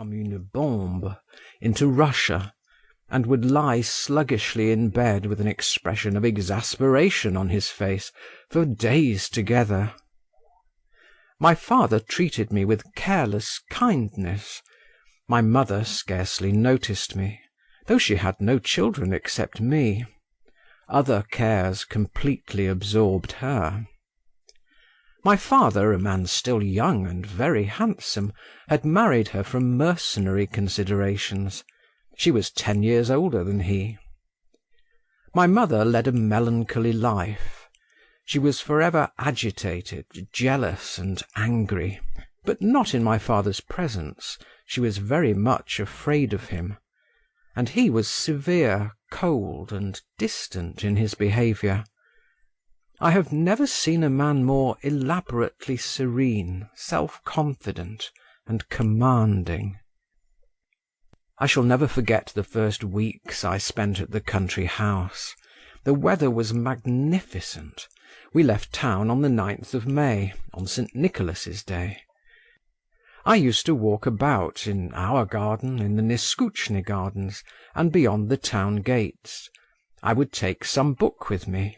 comme une bombe into Russia, and would lie sluggishly in bed with an expression of exasperation on his face for days together. My father treated me with careless kindness. My mother scarcely noticed me, though she had no children except me. Other cares completely absorbed her. My father, a man still young and very handsome, had married her from mercenary considerations. She was 10 years older than he. My mother led a melancholy life. She was forever agitated, jealous, and angry, but not in my father's presence. She was very much afraid of him, and he was severe, cold, and distant in his behaviour. I have never seen a man more elaborately serene, self-confident, and commanding. I shall never forget the first weeks I spent at the country house. The weather was magnificent. We left town on the 9th of May, on St. Nicholas's Day. I used to walk about in our garden, in the Neskutchny gardens, and beyond the town gates. I would take some book with me,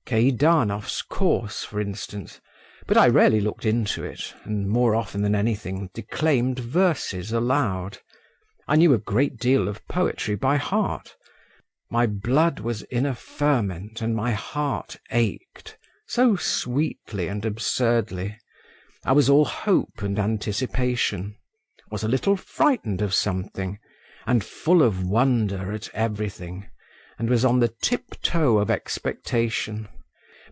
Keidanov's Course, for instance, but I rarely looked into it, and more often than anything declaimed verses aloud. I knew a great deal of poetry by heart. My blood was in a ferment, and my heart ached, so sweetly and absurdly. I was all hope and anticipation, was a little frightened of something, and full of wonder at everything, and was on the tiptoe of expectation.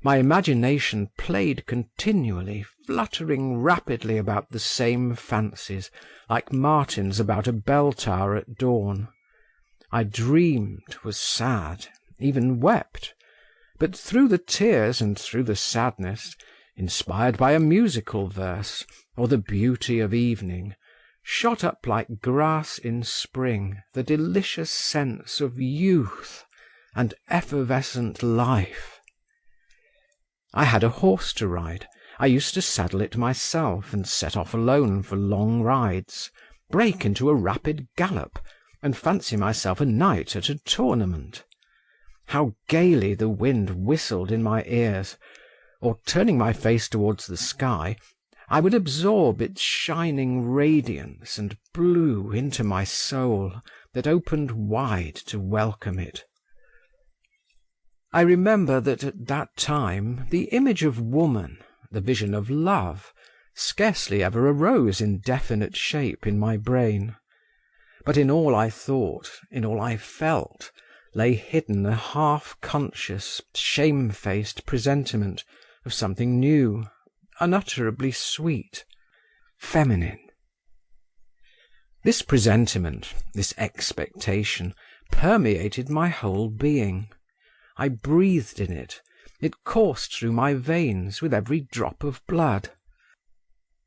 My imagination played continually, fluttering rapidly about the same fancies, like martins about a bell tower at dawn. I dreamed, was sad, even wept, but through the tears and through the sadness, inspired by a musical verse, or the beauty of evening, shot up like grass in spring the delicious sense of youth and effervescent life. I had a horse to ride. I used to saddle it myself and set off alone for long rides, break into a rapid gallop, and fancy myself a knight at a tournament. How gaily the wind whistled in my ears, or turning my face towards the sky, I would absorb its shining radiance and blue into my soul that opened wide to welcome it. I remember that at that time the image of woman, the vision of love, scarcely ever arose in definite shape in my brain. But in all I thought, in all I felt, lay hidden a half-conscious, shamefaced presentiment of something new, unutterably sweet, feminine. This presentiment, this expectation, permeated my whole being. I breathed in it. It coursed through my veins with every drop of blood.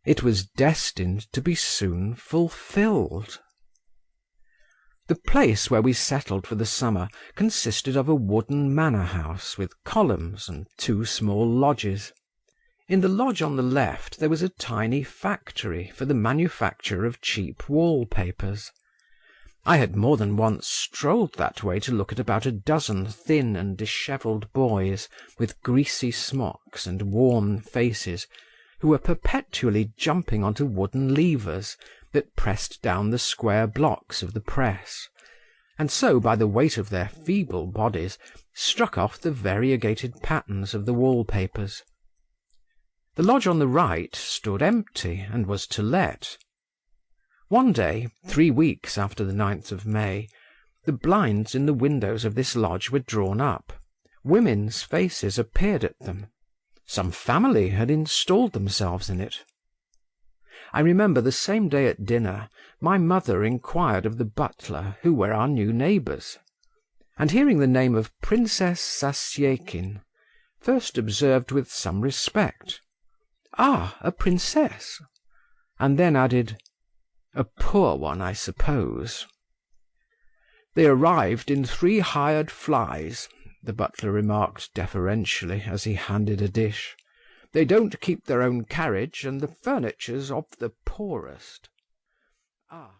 It was destined to be soon fulfilled. The place where we settled for the summer consisted of a wooden manor house with columns and 2 small lodges. In the lodge on the left there was a tiny factory for the manufacture of cheap wallpapers. I had more than once strolled that way to look at about a dozen thin and dishevelled boys with greasy smocks and worn faces, who were perpetually jumping onto wooden levers that pressed down the square blocks of the press, and so by the weight of their feeble bodies struck off the variegated patterns of the wallpapers. The lodge on the right stood empty and was to let. One day, 3 weeks after the 9th of May, the blinds in the windows of this lodge were drawn up. Women's faces appeared at them. Some family had installed themselves in it. I remember the same day at dinner my mother inquired of the butler who were our new neighbours, and hearing the name of Princess Zasyekin, first observed with some respect, "Ah, a princess," and then added, "A poor one, I suppose." "They arrived in 3 hired flies," the butler remarked deferentially as he handed a dish. "They don't keep their own carriage, and the furniture's of the poorest." "Ah."